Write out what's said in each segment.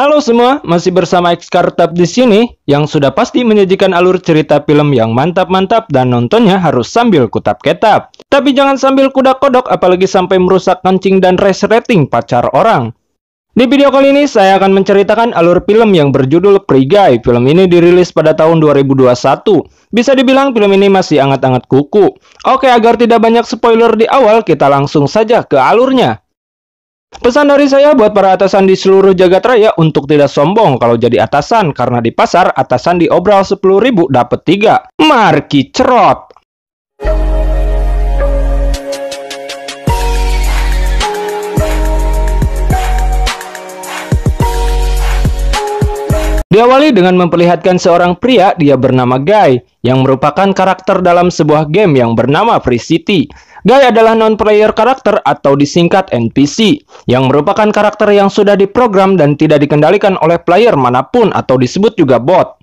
Halo semua, masih bersama Xkartap di sini yang sudah pasti menyajikan alur cerita film yang mantap-mantap dan nontonnya harus sambil kutap-ketap. Tapi jangan sambil kudak-kodok apalagi sampai merusak kancing dan resleting pacar orang. Di video kali ini saya akan menceritakan alur film yang berjudul Free Guy. Film ini dirilis pada tahun 2021. Bisa dibilang film ini masih hangat-hangat kuku. Oke, agar tidak banyak spoiler di awal, kita langsung saja ke alurnya. Pesan dari saya buat para atasan di seluruh jagat raya untuk tidak sombong kalau jadi atasan, karena di pasar atasan diobral 10.000 dapat 3. Marki cerot. Diawali dengan memperlihatkan seorang pria, dia bernama Guy, yang merupakan karakter dalam sebuah game yang bernama Free City. Guy adalah non-player karakter atau disingkat NPC, yang merupakan karakter yang sudah diprogram dan tidak dikendalikan oleh player manapun atau disebut juga bot.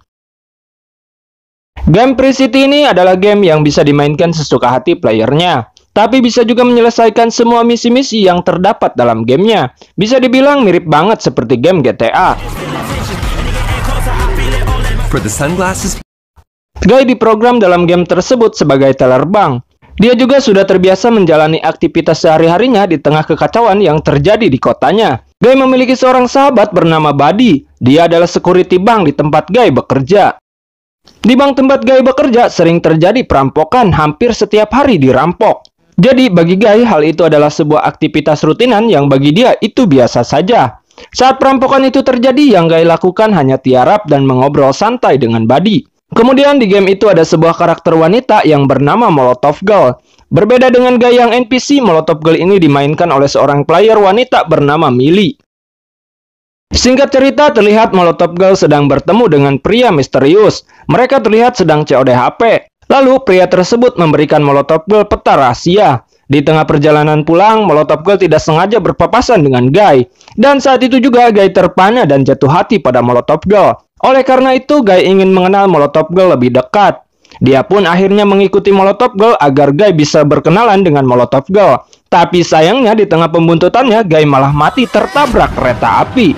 Game Free City ini adalah game yang bisa dimainkan sesuka hati playernya, tapi bisa juga menyelesaikan semua misi-misi yang terdapat dalam gamenya. Bisa dibilang mirip banget seperti game GTA. For the sunglasses. Guy diprogram dalam game tersebut sebagai teller bank. Dia juga sudah terbiasa menjalani aktivitas sehari-harinya di tengah kekacauan yang terjadi di kotanya. Guy memiliki seorang sahabat bernama Buddy. Dia adalah security bank di tempat Guy bekerja. Di bank tempat Guy bekerja sering terjadi perampokan, hampir setiap hari dirampok. Jadi bagi Guy hal itu adalah sebuah aktivitas rutinan yang bagi dia itu biasa saja. Saat perampokan itu terjadi, yang Guy lakukan hanya tiarap dan mengobrol santai dengan Buddy. Kemudian di game itu ada sebuah karakter wanita yang bernama Molotov Girl. Berbeda dengan Guy yang NPC, Molotov Girl ini dimainkan oleh seorang player wanita bernama Millie. Singkat cerita, terlihat Molotov Girl sedang bertemu dengan pria misterius. Mereka terlihat sedang COD HP. Lalu pria tersebut memberikan Molotov Girl peta rahasia. Di tengah perjalanan pulang, Molotov Girl tidak sengaja berpapasan dengan Guy. Dan saat itu juga Guy terpana dan jatuh hati pada Molotov Girl. Oleh karena itu, Guy ingin mengenal Molotov Girl lebih dekat. Dia pun akhirnya mengikuti Molotov Girl agar Guy bisa berkenalan dengan Molotov Girl. Tapi sayangnya di tengah pembuntutannya, Guy malah mati tertabrak kereta api.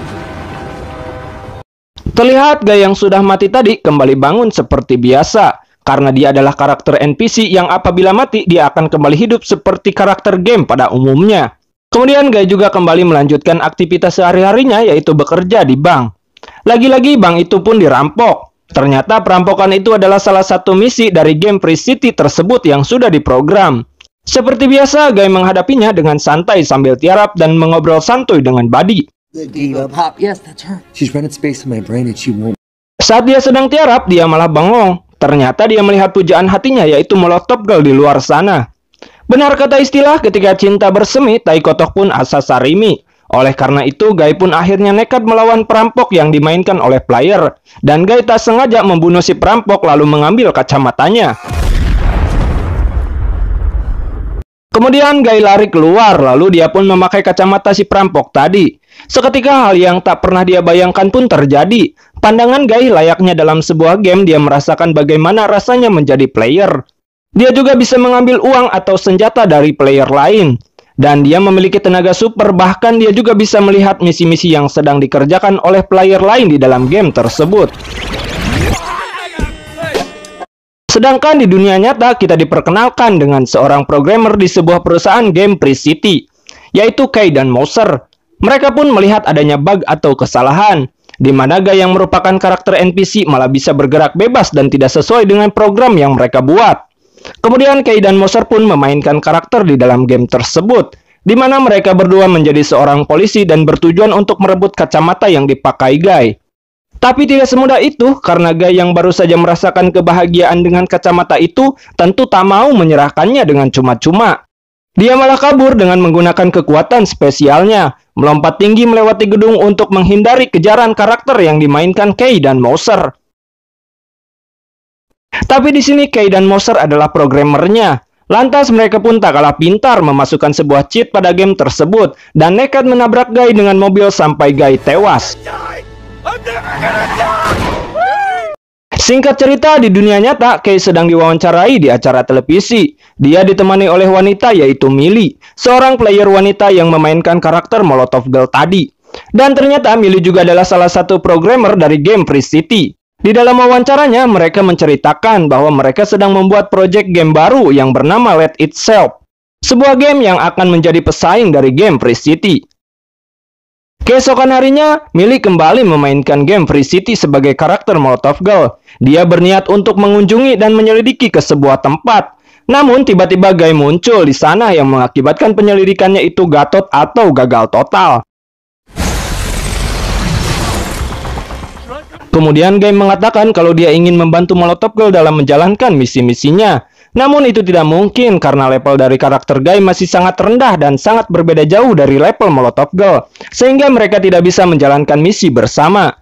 Terlihat Guy yang sudah mati tadi kembali bangun seperti biasa. Karena dia adalah karakter NPC yang apabila mati, dia akan kembali hidup seperti karakter game pada umumnya. Kemudian Guy juga kembali melanjutkan aktivitas sehari-harinya, yaitu bekerja di bank. Lagi-lagi bank itu pun dirampok. Ternyata perampokan itu adalah salah satu misi dari game Free City tersebut yang sudah diprogram. Seperti biasa, Guy menghadapinya dengan santai sambil tiarap dan mengobrol santuy dengan Buddy. Saat dia sedang tiarap, dia malah bengong. Ternyata dia melihat pujaan hatinya, yaitu Molotov Girl di luar sana. Benar kata istilah, ketika cinta bersemi, tai kotok pun asa sarimi. Oleh karena itu, Guy pun akhirnya nekat melawan perampok yang dimainkan oleh player. Dan Guy tak sengaja membunuh si perampok lalu mengambil kacamatanya. Kemudian Guy lari keluar, lalu dia pun memakai kacamata si perampok tadi. Seketika hal yang tak pernah dia bayangkan pun terjadi. Pandangan Guy layaknya dalam sebuah game, dia merasakan bagaimana rasanya menjadi player. Dia juga bisa mengambil uang atau senjata dari player lain. Dan dia memiliki tenaga super, bahkan dia juga bisa melihat misi-misi yang sedang dikerjakan oleh player lain di dalam game tersebut. Sedangkan di dunia nyata, kita diperkenalkan dengan seorang programmer di sebuah perusahaan game Free City, yaitu Kay dan Mouser. Mereka pun melihat adanya bug atau kesalahan, di mana Guy yang merupakan karakter NPC malah bisa bergerak bebas dan tidak sesuai dengan program yang mereka buat. Kemudian Kay dan Mouser pun memainkan karakter di dalam game tersebut, di mana mereka berdua menjadi seorang polisi dan bertujuan untuk merebut kacamata yang dipakai Guy. Tapi tidak semudah itu, karena Guy yang baru saja merasakan kebahagiaan dengan kacamata itu tentu tak mau menyerahkannya dengan cuma-cuma. Dia malah kabur dengan menggunakan kekuatan spesialnya, melompat tinggi melewati gedung untuk menghindari kejaran karakter yang dimainkan Kay dan Mouser. Tapi di sini Kay dan Mouser adalah programmernya. Lantas mereka pun tak kalah pintar memasukkan sebuah cheat pada game tersebut dan nekat menabrak Guy dengan mobil sampai Guy tewas. Singkat cerita, di dunia nyata, Kay sedang diwawancarai di acara televisi. Dia ditemani oleh wanita yaitu Millie, seorang player wanita yang memainkan karakter Molotov Girl tadi. Dan ternyata Millie juga adalah salah satu programmer dari game Free City. Di dalam wawancaranya, mereka menceritakan bahwa mereka sedang membuat proyek game baru yang bernama Let Itself, sebuah game yang akan menjadi pesaing dari game Free City. Keesokan harinya, Millie kembali memainkan game Free City sebagai karakter Molotov Girl. Dia berniat untuk mengunjungi dan menyelidiki ke sebuah tempat. Namun tiba-tiba Guy muncul di sana yang mengakibatkan penyelidikannya itu gatot atau gagal total. Kemudian Guy mengatakan kalau dia ingin membantu Molotov Girl dalam menjalankan misi-misinya. Namun itu tidak mungkin karena level dari karakter Guy masih sangat rendah dan sangat berbeda jauh dari level Molotov Girl, sehingga mereka tidak bisa menjalankan misi bersama.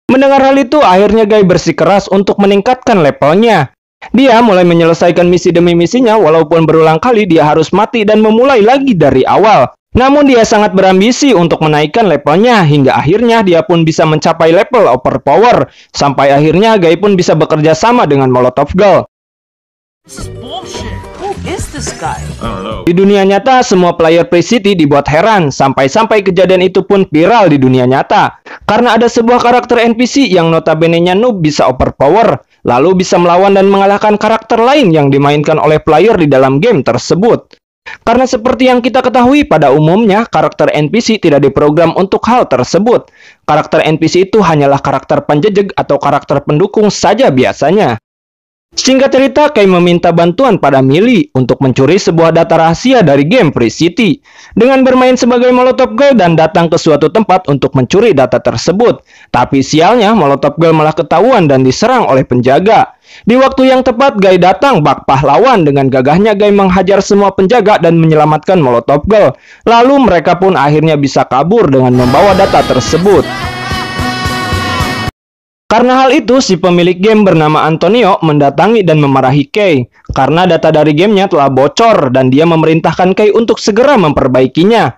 Mendengar hal itu, akhirnya Guy bersikeras untuk meningkatkan levelnya. Dia mulai menyelesaikan misi demi misinya, walaupun berulang kali dia harus mati dan memulai lagi dari awal. Namun dia sangat berambisi untuk menaikkan levelnya, hingga akhirnya dia pun bisa mencapai level overpower. Sampai akhirnya Guy pun bisa bekerja sama dengan Molotov Girl. Di dunia nyata, semua player Free City dibuat heran, sampai-sampai kejadian itu pun viral di dunia nyata. Karena ada sebuah karakter NPC yang notabene-nya noob bisa overpower, lalu bisa melawan dan mengalahkan karakter lain yang dimainkan oleh player di dalam game tersebut. Karena seperti yang kita ketahui pada umumnya, karakter NPC tidak diprogram untuk hal tersebut. Karakter NPC itu hanyalah karakter penjejeg atau karakter pendukung saja biasanya. Singkat cerita, Kay meminta bantuan pada Millie untuk mencuri sebuah data rahasia dari game Free City dengan bermain sebagai Molotov Girl dan datang ke suatu tempat untuk mencuri data tersebut. Tapi sialnya, Molotov Girl malah ketahuan dan diserang oleh penjaga. Di waktu yang tepat, Guy datang bak pahlawan. Dengan gagahnya Guy menghajar semua penjaga dan menyelamatkan Molotov Girl. Lalu mereka pun akhirnya bisa kabur dengan membawa data tersebut. Karena hal itu, si pemilik game bernama Antonio mendatangi dan memarahi Kay karena data dari gamenya telah bocor dan dia memerintahkan Kay untuk segera memperbaikinya.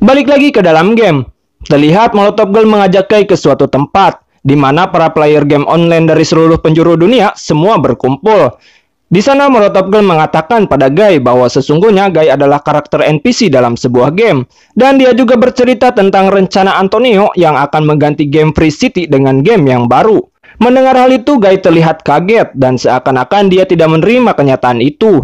Balik lagi ke dalam game, terlihat Molotov Girl mengajak Kay ke suatu tempat di mana para player game online dari seluruh penjuru dunia semua berkumpul. Di sana Molotov Girl mengatakan pada Guy bahwa sesungguhnya Guy adalah karakter NPC dalam sebuah game. Dan dia juga bercerita tentang rencana Antonio yang akan mengganti game Free City dengan game yang baru. Mendengar hal itu, Guy terlihat kaget dan seakan-akan dia tidak menerima kenyataan itu.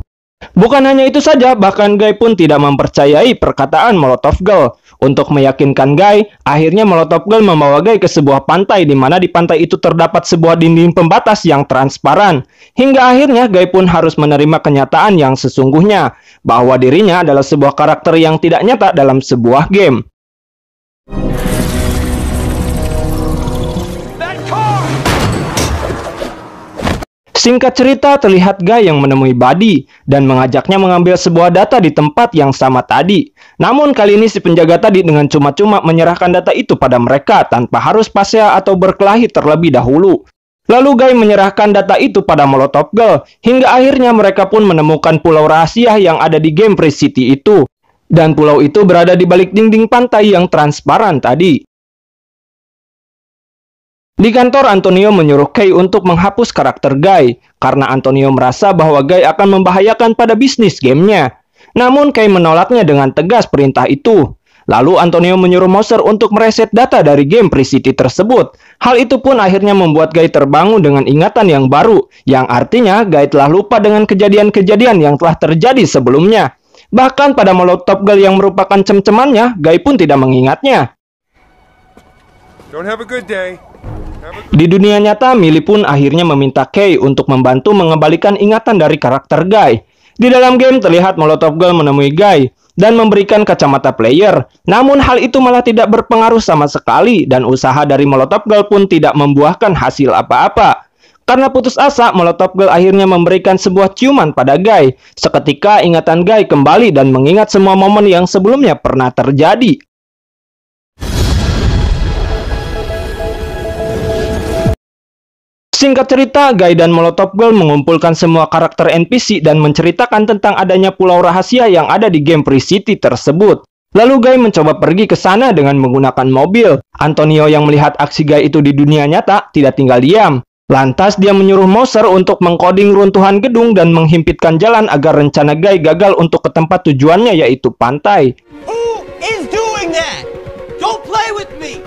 Bukan hanya itu saja, bahkan Guy pun tidak mempercayai perkataan Molotov Girl. Untuk meyakinkan Guy, akhirnya Molotov Girl membawa Guy ke sebuah pantai di mana di pantai itu terdapat sebuah dinding pembatas yang transparan. Hingga akhirnya Guy pun harus menerima kenyataan yang sesungguhnya, bahwa dirinya adalah sebuah karakter yang tidak nyata dalam sebuah game. Singkat cerita, terlihat Guy yang menemui Buddy dan mengajaknya mengambil sebuah data di tempat yang sama tadi. Namun kali ini si penjaga tadi dengan cuma-cuma menyerahkan data itu pada mereka tanpa harus pasea atau berkelahi terlebih dahulu. Lalu Guy menyerahkan data itu pada Molotov Girl, hingga akhirnya mereka pun menemukan pulau rahasia yang ada di game Free City itu. Dan pulau itu berada di balik dinding pantai yang transparan tadi. Di kantor, Antonio menyuruh Kay untuk menghapus karakter Guy, karena Antonio merasa bahwa Guy akan membahayakan pada bisnis gamenya. Namun Kay menolaknya dengan tegas perintah itu. Lalu Antonio menyuruh Moser untuk mereset data dari game Free City tersebut. Hal itu pun akhirnya membuat Guy terbangun dengan ingatan yang baru, yang artinya Guy telah lupa dengan kejadian-kejadian yang telah terjadi sebelumnya. Bahkan pada Molotov Girl yang merupakan cem-cemannya, Guy pun tidak mengingatnya. Don't have a good day. Di dunia nyata, Millie pun akhirnya meminta Kay untuk membantu mengembalikan ingatan dari karakter Guy. Di dalam game terlihat Molotov Girl menemui Guy dan memberikan kacamata player. Namun hal itu malah tidak berpengaruh sama sekali dan usaha dari Molotov Girl pun tidak membuahkan hasil apa-apa. Karena putus asa, Molotov Girl akhirnya memberikan sebuah ciuman pada Guy. Seketika ingatan Guy kembali dan mengingat semua momen yang sebelumnya pernah terjadi. Singkat cerita, Guy dan Molotov Girl mengumpulkan semua karakter NPC dan menceritakan tentang adanya pulau rahasia yang ada di game Free City tersebut. Lalu Guy mencoba pergi ke sana dengan menggunakan mobil. Antonio yang melihat aksi Guy itu di dunia nyata tidak tinggal diam. Lantas dia menyuruh Moser untuk mengkoding runtuhan gedung dan menghimpitkan jalan agar rencana Guy gagal untuk ke tempat tujuannya, yaitu pantai. Who is doing doing that? Don't play with me!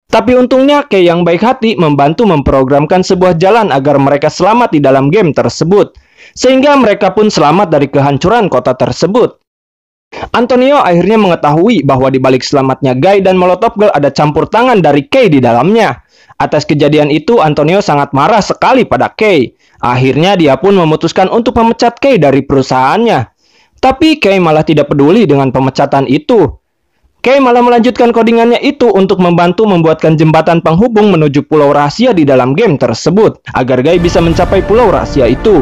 Tapi untungnya Kay yang baik hati membantu memprogramkan sebuah jalan agar mereka selamat di dalam game tersebut, sehingga mereka pun selamat dari kehancuran kota tersebut. Antonio akhirnya mengetahui bahwa di balik selamatnya Guy dan Molotov Girl ada campur tangan dari Kay di dalamnya. Atas kejadian itu, Antonio sangat marah sekali pada Kay. Akhirnya dia pun memutuskan untuk memecat Kay dari perusahaannya. Tapi Kay malah tidak peduli dengan pemecatan itu. Kay malah melanjutkan codingannya itu untuk membantu membuatkan jembatan penghubung menuju pulau rahasia di dalam game tersebut, agar Guy bisa mencapai pulau rahasia itu.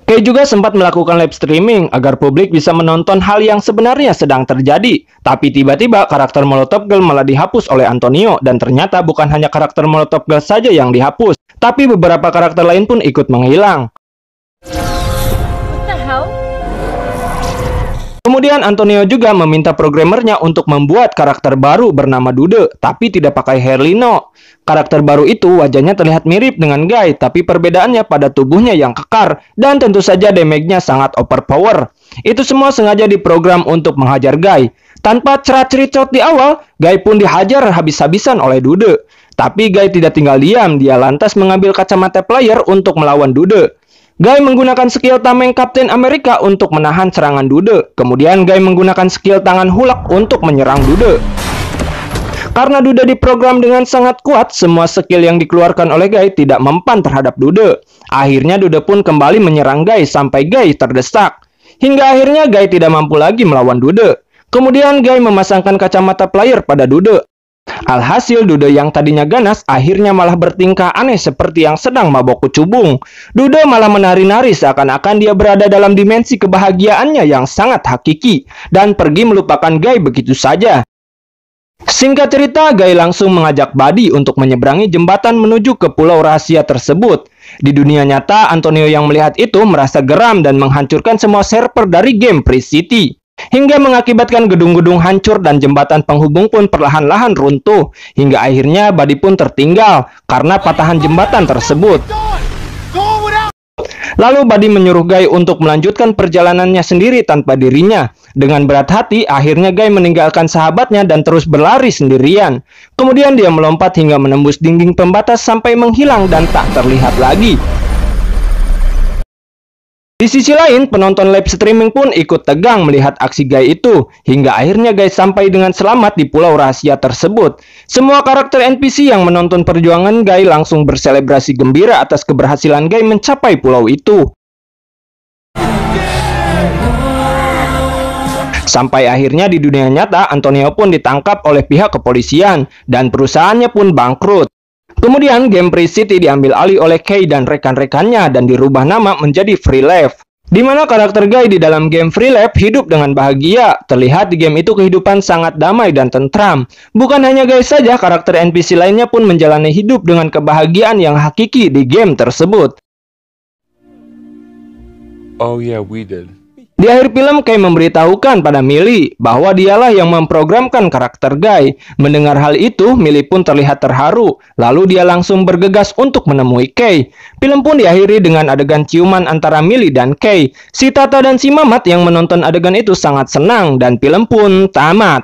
Kay juga sempat melakukan live streaming agar publik bisa menonton hal yang sebenarnya sedang terjadi. Tapi tiba-tiba karakter Molotov Girl malah dihapus oleh Antonio, dan ternyata bukan hanya karakter Molotov Girl saja yang dihapus, tapi beberapa karakter lain pun ikut menghilang. Kemudian Antonio juga meminta programmernya untuk membuat karakter baru bernama Dude, tapi tidak pakai hair lino. Karakter baru itu wajahnya terlihat mirip dengan Guy, tapi perbedaannya pada tubuhnya yang kekar, dan tentu saja damage-nya sangat overpower. Itu semua sengaja diprogram untuk menghajar Guy. Tanpa cerat-cericot di awal, Guy pun dihajar habis-habisan oleh Dude. Tapi Guy tidak tinggal diam, dia lantas mengambil kacamata player untuk melawan Dude. Guy menggunakan skill tameng Kapten Amerika untuk menahan serangan Dude. Kemudian Guy menggunakan skill tangan Hulk untuk menyerang Dude. Karena Dude diprogram dengan sangat kuat, semua skill yang dikeluarkan oleh Guy tidak mempan terhadap Dude. Akhirnya Dude pun kembali menyerang Guy sampai Guy terdesak. Hingga akhirnya Guy tidak mampu lagi melawan Dude. Kemudian Guy memasangkan kacamata player pada Dude. Alhasil Dude yang tadinya ganas akhirnya malah bertingkah aneh seperti yang sedang mabok kecubung. Dude malah menari-nari seakan-akan dia berada dalam dimensi kebahagiaannya yang sangat hakiki, dan pergi melupakan Guy begitu saja. Singkat cerita, Guy langsung mengajak Buddy untuk menyeberangi jembatan menuju ke pulau rahasia tersebut. Di dunia nyata, Antonio yang melihat itu merasa geram dan menghancurkan semua server dari game Free City, hingga mengakibatkan gedung-gedung hancur dan jembatan penghubung pun perlahan-lahan runtuh. Hingga akhirnya Buddy pun tertinggal karena patahan jembatan tersebut. Lalu Buddy menyuruh Guy untuk melanjutkan perjalanannya sendiri tanpa dirinya. Dengan berat hati, akhirnya Guy meninggalkan sahabatnya dan terus berlari sendirian. Kemudian dia melompat hingga menembus dinding pembatas sampai menghilang dan tak terlihat lagi. Di sisi lain, penonton live streaming pun ikut tegang melihat aksi Guy itu, hingga akhirnya Guy sampai dengan selamat di pulau rahasia tersebut. Semua karakter NPC yang menonton perjuangan Guy langsung berselebrasi gembira atas keberhasilan Guy mencapai pulau itu. Sampai akhirnya di dunia nyata, Antonio pun ditangkap oleh pihak kepolisian, dan perusahaannya pun bangkrut. Kemudian game Free City diambil alih oleh Kay dan rekan-rekannya dan dirubah nama menjadi Free Life, di mana karakter Guy di dalam game Free Life hidup dengan bahagia. Terlihat di game itu kehidupan sangat damai dan tentram. Bukan hanya Guy saja, karakter NPC lainnya pun menjalani hidup dengan kebahagiaan yang hakiki di game tersebut. Oh yeah, we did. Di akhir film, Kay memberitahukan pada Millie bahwa dialah yang memprogramkan karakter Guy. Mendengar hal itu, Millie pun terlihat terharu. Lalu dia langsung bergegas untuk menemui Kay. Film pun diakhiri dengan adegan ciuman antara Millie dan Kay. Si Tata dan si Mamat yang menonton adegan itu sangat senang, dan film pun tamat.